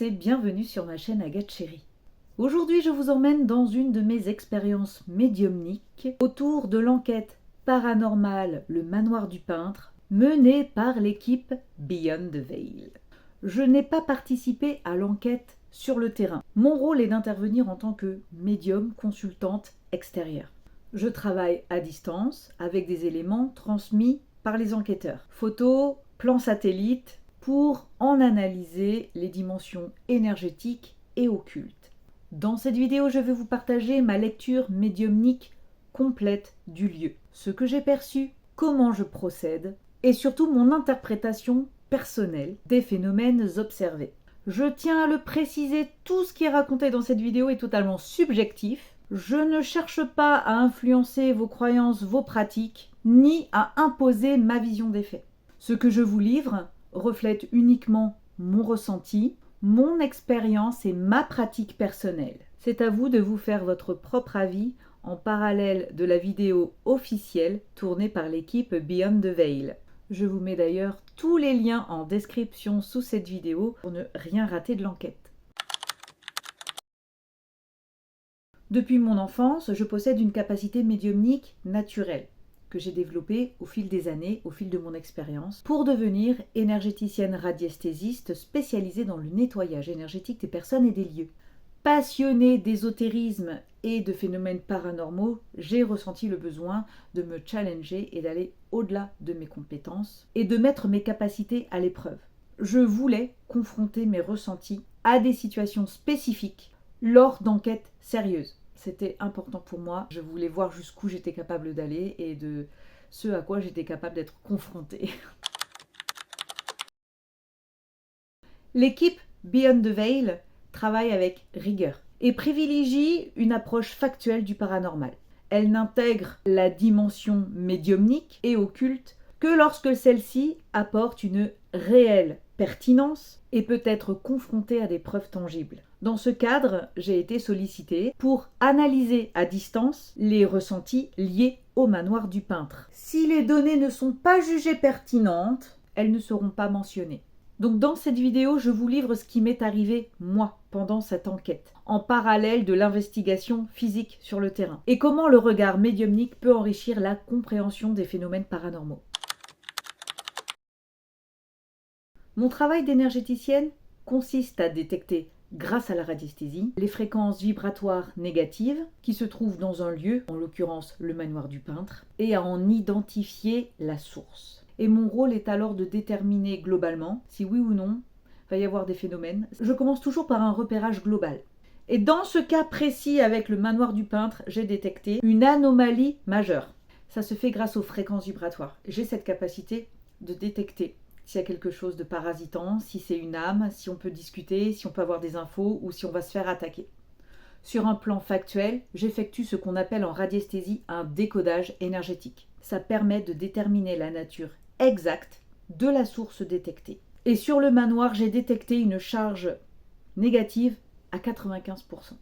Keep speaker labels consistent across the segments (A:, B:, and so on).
A: et bienvenue sur ma chaîne Agathe Chérie. Aujourd'hui, je vous emmène dans une de mes expériences médiumniques autour de l'enquête paranormale Le Manoir du Peintre, menée par l'équipe Beyond the Veil. Je n'ai pas participé à l'enquête sur le terrain. Mon rôle est d'intervenir en tant que médium consultante extérieure. Je travaille à distance avec des éléments transmis par les enquêteurs. Photos, plans satellites, pour en analyser les dimensions énergétiques et occultes. Dans cette vidéo, je vais vous partager ma lecture médiumnique complète du lieu, ce que j'ai perçu, comment je procède, et surtout mon interprétation personnelle des phénomènes observés. Je tiens à le préciser, tout ce qui est raconté dans cette vidéo est totalement subjectif. Je ne cherche pas à influencer vos croyances, vos pratiques, ni à imposer ma vision des faits. Ce que je vous livre reflète uniquement mon ressenti, mon expérience et ma pratique personnelle. C'est à vous de vous faire votre propre avis en parallèle de la vidéo officielle tournée par l'équipe Beyond the Veil. Je vous mets d'ailleurs tous les liens en description sous cette vidéo pour ne rien rater de l'enquête. Depuis mon enfance, je possède une capacité médiumnique naturelle que j'ai développée au fil des années, au fil de mon expérience, pour devenir énergéticienne radiesthésiste spécialisée dans le nettoyage énergétique des personnes et des lieux. Passionnée d'ésotérisme et de phénomènes paranormaux, j'ai ressenti le besoin de me challenger et d'aller au-delà de mes compétences et de mettre mes capacités à l'épreuve. Je voulais confronter mes ressentis à des situations spécifiques lors d'enquêtes sérieuses. C'était important pour moi. Je voulais voir jusqu'où j'étais capable d'aller et de ce à quoi j'étais capable d'être confrontée. L'équipe Beyond the Veil travaille avec rigueur et privilégie une approche factuelle du paranormal. Elle n'intègre la dimension médiumnique et occulte que lorsque celle-ci apporte une réelle pertinence et peut être confrontée à des preuves tangibles. Dans ce cadre, j'ai été sollicitée pour analyser à distance les ressentis liés au manoir du peintre. Si les données ne sont pas jugées pertinentes, elles ne seront pas mentionnées. Donc dans cette vidéo, je vous livre ce qui m'est arrivé, moi, pendant cette enquête, en parallèle de l'investigation physique sur le terrain, et comment le regard médiumnique peut enrichir la compréhension des phénomènes paranormaux. Mon travail d'énergéticienne consiste à détecter, grâce à la radiesthésie, les fréquences vibratoires négatives qui se trouvent dans un lieu, en l'occurrence le manoir du peintre, et à en identifier la source. Et mon rôle est alors de déterminer globalement si oui ou non il va y avoir des phénomènes. Je commence toujours par un repérage global. Et dans ce cas précis avec le manoir du peintre, j'ai détecté une anomalie majeure. Ça se fait grâce aux fréquences vibratoires. J'ai cette capacité de détecter s'il y a quelque chose de parasitant, si c'est une âme, si on peut discuter, si on peut avoir des infos ou si on va se faire attaquer. Sur un plan factuel, j'effectue ce qu'on appelle en radiesthésie un décodage énergétique. Ça permet de déterminer la nature exacte de la source détectée. Et sur le manoir, j'ai détecté une charge négative à 95%.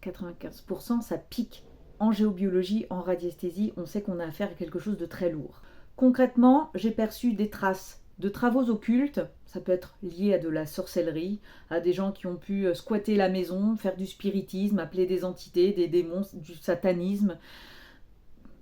A: 95%, ça pique. En géobiologie, en radiesthésie, on sait qu'on a affaire à quelque chose de très lourd. Concrètement, j'ai perçu des traces de travaux occultes, ça peut être lié à de la sorcellerie, à des gens qui ont pu squatter la maison, faire du spiritisme, appeler des entités, des démons, du satanisme,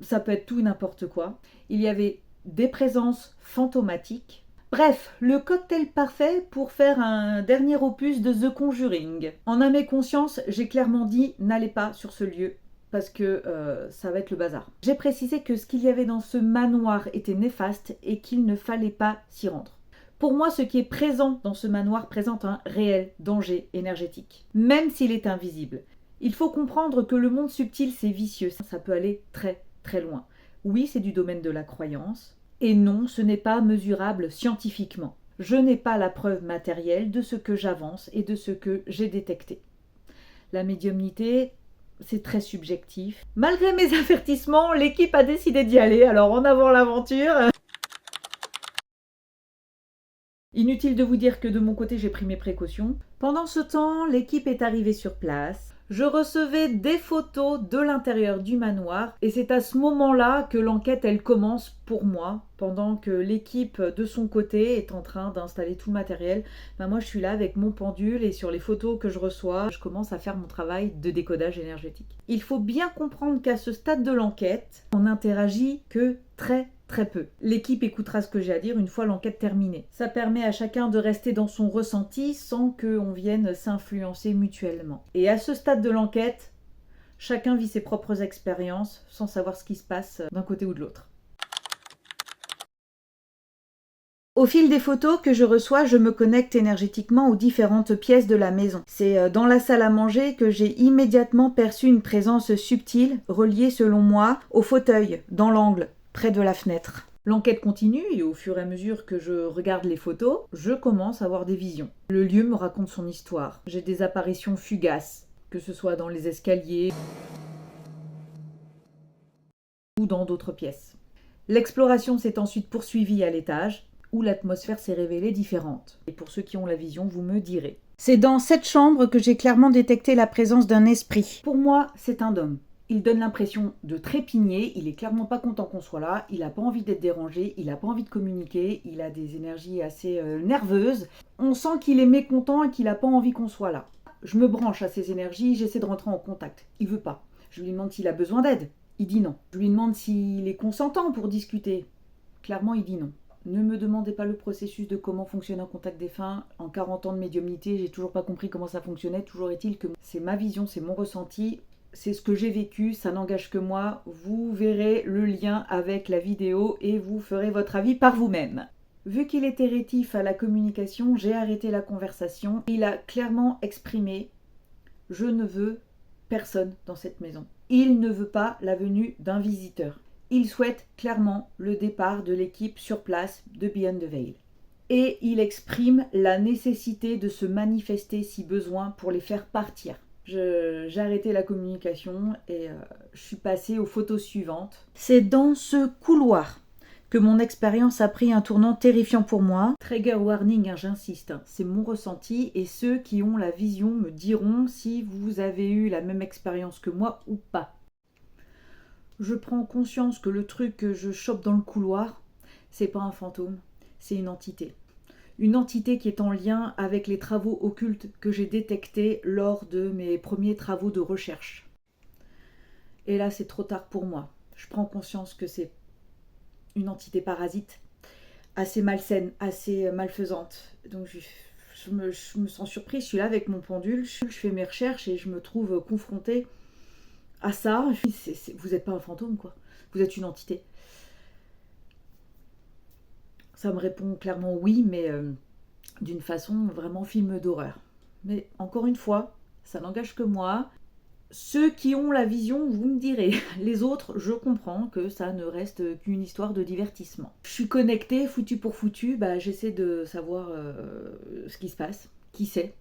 A: ça peut être tout et n'importe quoi. Il y avait des présences fantomatiques. Bref, le cocktail parfait pour faire un dernier opus de The Conjuring. En âme et conscience, j'ai clairement dit « n'allez pas sur ce lieu ». Parce que ça va être le bazar. J'ai précisé que ce qu'il y avait dans ce manoir était néfaste et qu'il ne fallait pas s'y rendre. Pour moi, ce qui est présent dans ce manoir présente un réel danger énergétique, même s'il est invisible. Il faut comprendre que le monde subtil, c'est vicieux, ça peut aller très très loin. Oui, c'est du domaine de la croyance, et non, ce n'est pas mesurable scientifiquement. Je n'ai pas la preuve matérielle de ce que j'avance et de ce que j'ai détecté. La médiumnité, c'est très subjectif. Malgré mes avertissements, l'équipe a décidé d'y aller, alors en avant l'aventure. Inutile de vous dire que de mon côté, j'ai pris mes précautions. Pendant ce temps, l'équipe est arrivée sur place. Je recevais des photos de l'intérieur du manoir et c'est à ce moment-là que l'enquête elle commence pour moi. Pendant que l'équipe de son côté est en train d'installer tout le matériel, moi je suis là avec mon pendule et sur les photos que je reçois, je commence à faire mon travail de décodage énergétique. Il faut bien comprendre qu'à ce stade de l'enquête, on n'interagit que très peu. L'équipe écoutera ce que j'ai à dire une fois l'enquête terminée. Ça permet à chacun de rester dans son ressenti sans qu'on vienne s'influencer mutuellement. Et à ce stade de l'enquête, chacun vit ses propres expériences sans savoir ce qui se passe d'un côté ou de l'autre. Au fil des photos que je reçois, je me connecte énergétiquement aux différentes pièces de la maison. C'est dans la salle à manger que j'ai immédiatement perçu une présence subtile, reliée selon moi au fauteuil, dans l'angle, près de la fenêtre. L'enquête continue et au fur et à mesure que je regarde les photos, je commence à avoir des visions. Le lieu me raconte son histoire. J'ai des apparitions fugaces, que ce soit dans les escaliers ou dans d'autres pièces. L'exploration s'est ensuite poursuivie à l'étage, où l'atmosphère s'est révélée différente. Et pour ceux qui ont la vision, vous me direz. C'est dans cette chambre que j'ai clairement détecté la présence d'un esprit. Pour moi, c'est un homme. Il donne l'impression de trépigner, il est clairement pas content qu'on soit là, il n'a pas envie d'être dérangé, il n'a pas envie de communiquer, il a des énergies assez nerveuses. On sent qu'il est mécontent et qu'il n'a pas envie qu'on soit là. Je me branche à ces énergies, j'essaie de rentrer en contact. Il veut pas. Je lui demande s'il a besoin d'aide. Il dit non. Je lui demande s'il est consentant pour discuter. Clairement, il dit non. Ne me demandez pas le processus de comment fonctionne un contact défunt. En 40 ans de médiumnité, j'ai toujours pas compris comment ça fonctionnait. Toujours est-il que c'est ma vision, c'est mon ressenti, c'est ce que j'ai vécu, ça n'engage que moi. Vous verrez le lien avec la vidéo et vous ferez votre avis par vous-même. Vu qu'il était rétif à la communication, j'ai arrêté la conversation. Il a clairement exprimé « Je ne veux personne dans cette maison ». Il ne veut pas la venue d'un visiteur. Il souhaite clairement le départ de l'équipe sur place de Beyond the Veil. Et il exprime la nécessité de se manifester si besoin pour les faire partir. J'ai arrêté la communication et je suis passée aux photos suivantes. C'est dans ce couloir que mon expérience a pris un tournant terrifiant pour moi. Trigger warning, j'insiste, c'est mon ressenti et ceux qui ont la vision me diront si vous avez eu la même expérience que moi ou pas. Je prends conscience que le truc que je chope dans le couloir, c'est pas un fantôme, c'est une entité. Une entité qui est en lien avec les travaux occultes que j'ai détectés lors de mes premiers travaux de recherche. Et là, c'est trop tard pour moi. Je prends conscience que c'est une entité parasite, assez malsaine, assez malfaisante. Donc je me sens surprise, je suis là avec mon pendule, je fais mes recherches et je me trouve confrontée à ça. Vous n'êtes pas un fantôme, quoi. Vous êtes une entité. Ça me répond clairement oui, mais d'une façon vraiment film d'horreur. Mais encore une fois, ça n'engage que moi. Ceux qui ont la vision, vous me direz. Les autres, je comprends que ça ne reste qu'une histoire de divertissement. Je suis connectée, foutu pour foutu, j'essaie de savoir ce qui se passe, qui sait,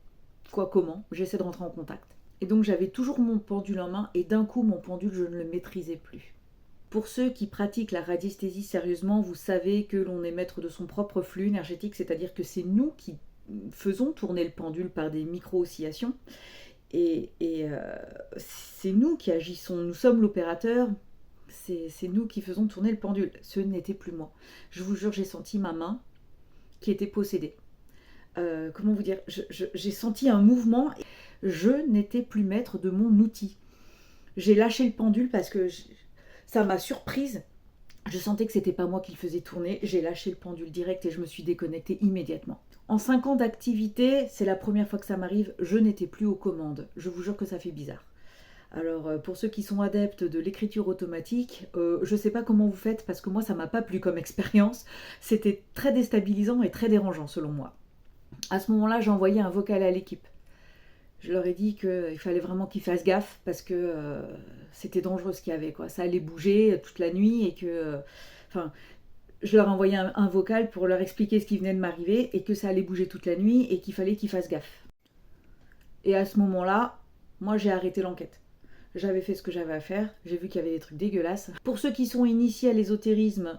A: quoi, comment. J'essaie de rentrer en contact. Et donc j'avais toujours mon pendule en main et d'un coup mon pendule je ne le maîtrisais plus. Pour ceux qui pratiquent la radiesthésie sérieusement, vous savez que l'on est maître de son propre flux énergétique, c'est-à-dire que c'est nous qui faisons tourner le pendule par des micro-oscillations et c'est nous qui agissons, nous sommes l'opérateur, c'est nous qui faisons tourner le pendule. Ce n'était plus moi. Je vous jure, j'ai senti ma main qui était possédée. Comment vous dire, j'ai senti un mouvement. Je n'étais plus maître de mon outil. J'ai lâché le pendule parce que ça m'a surprise. Je sentais que c'était pas moi qui le faisais tourner. J'ai lâché le pendule direct et je me suis déconnectée immédiatement. En 5 ans d'activité, c'est la première fois que ça m'arrive. Je n'étais plus aux commandes. Je vous jure que ça fait bizarre. Alors, pour ceux qui sont adeptes de l'écriture automatique, je sais pas comment vous faites parce que moi, ça m'a pas plu comme expérience. C'était très déstabilisant et très dérangeant selon moi. À ce moment-là, j'ai envoyé un vocal à l'équipe. Je leur ai dit qu'il fallait vraiment qu'ils fassent gaffe parce que c'était dangereux ce qu'il y avait, quoi. Ça allait bouger toute la nuit et que... je leur ai envoyé un vocal pour leur expliquer ce qui venait de m'arriver et que ça allait bouger toute la nuit et qu'il fallait qu'ils fassent gaffe. Et à ce moment-là, moi j'ai arrêté l'enquête. J'avais fait ce que j'avais à faire, j'ai vu qu'il y avait des trucs dégueulasses. Pour ceux qui sont initiés à l'ésotérisme,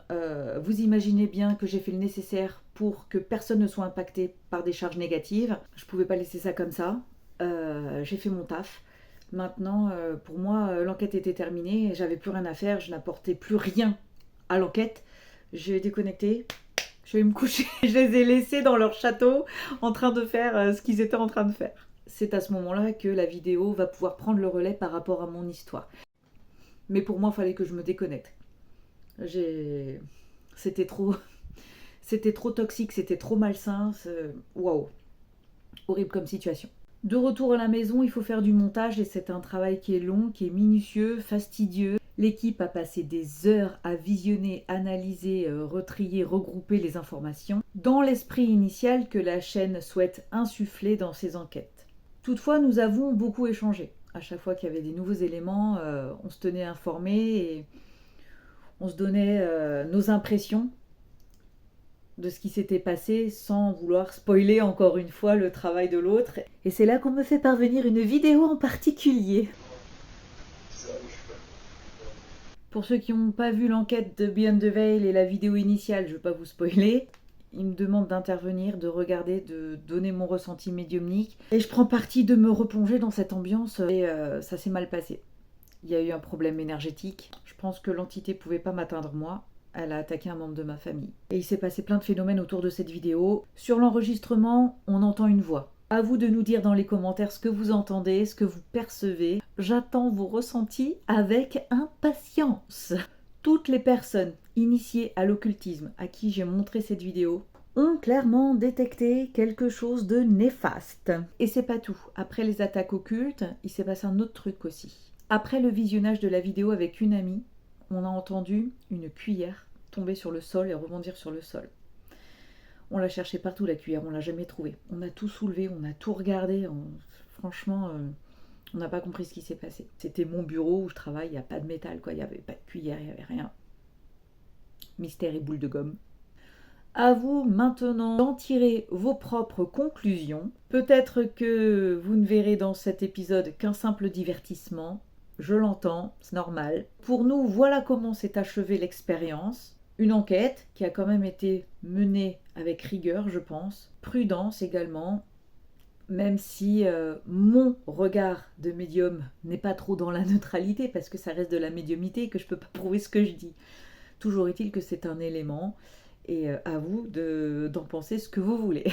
A: vous imaginez bien que j'ai fait le nécessaire pour que personne ne soit impacté par des charges négatives. Je pouvais pas laisser ça comme ça. J'ai fait mon taf. Maintenant, pour moi, l'enquête était terminée, j'avais plus rien à faire, je n'apportais plus rien à l'enquête. J'ai déconnecté, je vais me coucher. Je les ai laissés dans leur château en train de faire ce qu'ils étaient en train de faire. C'est à ce moment-là que la vidéo va pouvoir prendre le relais par rapport à mon histoire. Mais pour moi, il fallait que je me déconnecte. C'était trop... C'était trop toxique, c'était trop malsain. Waouh, horrible comme situation. De retour à la maison, il faut faire du montage et c'est un travail qui est long, qui est minutieux, fastidieux. L'équipe a passé des heures à visionner, analyser, retrier, regrouper les informations dans l'esprit initial que la chaîne souhaite insuffler dans ses enquêtes. Toutefois, nous avons beaucoup échangé. À chaque fois qu'il y avait des nouveaux éléments, on se tenait informés et on se donnait nos impressions de ce qui s'était passé sans vouloir spoiler encore une fois le travail de l'autre. Et c'est là qu'on me fait parvenir une vidéo en particulier. Pour ceux qui n'ont pas vu l'enquête de Beyond the Veil et la vidéo initiale, je ne vais pas vous spoiler. Il me demande d'intervenir, de regarder, de donner mon ressenti médiumnique. Et je prends parti de me replonger dans cette ambiance et ça s'est mal passé. Il y a eu un problème énergétique. Je pense que l'entité ne pouvait pas m'atteindre moi. Elle a attaqué un membre de ma famille. Et il s'est passé plein de phénomènes autour de cette vidéo. Sur l'enregistrement, on entend une voix. À vous de nous dire dans les commentaires ce que vous entendez, ce que vous percevez. J'attends vos ressentis avec impatience. Toutes les personnes initiées à l'occultisme à qui j'ai montré cette vidéo ont clairement détecté quelque chose de néfaste. Et c'est pas tout. Après les attaques occultes, il s'est passé un autre truc aussi. Après le visionnage de la vidéo avec une amie, on a entendu une cuillère tomber sur le sol et rebondir sur le sol. On l'a cherché partout la cuillère, on l'a jamais trouvée. On a tout soulevé, on a tout regardé. Franchement, on n'a pas compris ce qui s'est passé. C'était mon bureau où je travaille, il n'y a pas de métal, quoi. Il n'y avait pas de cuillère, il n'y avait rien. Mystère et boule de gomme. À vous maintenant d'en tirer vos propres conclusions. Peut-être que vous ne verrez dans cet épisode qu'un simple divertissement. Je l'entends, c'est normal. Pour nous, voilà comment s'est achevée l'expérience. Une enquête qui a quand même été menée avec rigueur, je pense. Prudence également. Même si mon regard de médium n'est pas trop dans la neutralité, parce que ça reste de la médiumnité et que je ne peux pas prouver ce que je dis. Toujours est-il que c'est un élément. Et à vous d'en penser ce que vous voulez.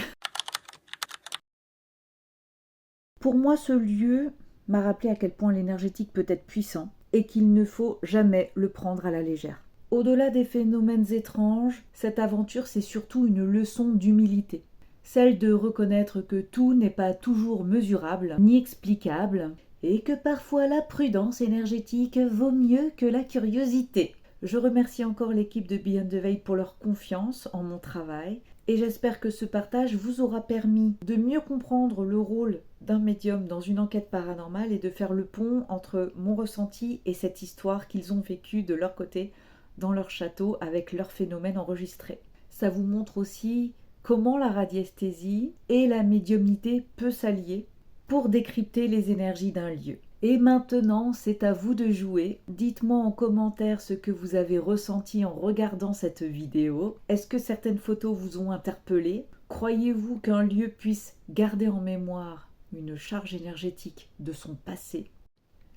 A: Pour moi, ce lieu m'a rappelé à quel point l'énergétique peut être puissant et qu'il ne faut jamais le prendre à la légère. Au-delà des phénomènes étranges, cette aventure, c'est surtout une leçon d'humilité. Celle de reconnaître que tout n'est pas toujours mesurable ni explicable et que parfois la prudence énergétique vaut mieux que la curiosité. Je remercie encore l'équipe de Beyond the Veil pour leur confiance en mon travail et j'espère que ce partage vous aura permis de mieux comprendre le rôle d'un médium dans une enquête paranormale et de faire le pont entre mon ressenti et cette histoire qu'ils ont vécue de leur côté dans leur château avec leurs phénomènes enregistrés. Ça vous montre aussi comment la radiesthésie et la médiumnité peut s'allier pour décrypter les énergies d'un lieu. Et maintenant, c'est à vous de jouer. Dites-moi en commentaire ce que vous avez ressenti en regardant cette vidéo. Est-ce que certaines photos vous ont interpellé? Croyez-vous qu'un lieu puisse garder en mémoire une charge énergétique de son passé?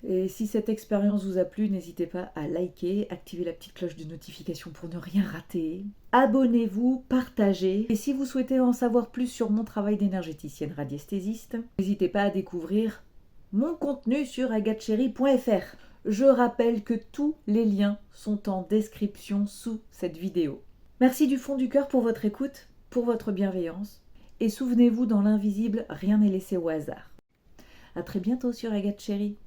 A: Et si cette expérience vous a plu, n'hésitez pas à liker, activer la petite cloche de notification pour ne rien rater. Abonnez-vous, partagez. Et si vous souhaitez en savoir plus sur mon travail d'énergéticienne radiesthésiste, n'hésitez pas à découvrir mon contenu sur agachery.fr. Je rappelle que tous les liens sont en description sous cette vidéo. Merci du fond du cœur pour votre écoute, pour votre bienveillance. Et souvenez-vous, dans l'invisible, rien n'est laissé au hasard. À très bientôt sur Agachery.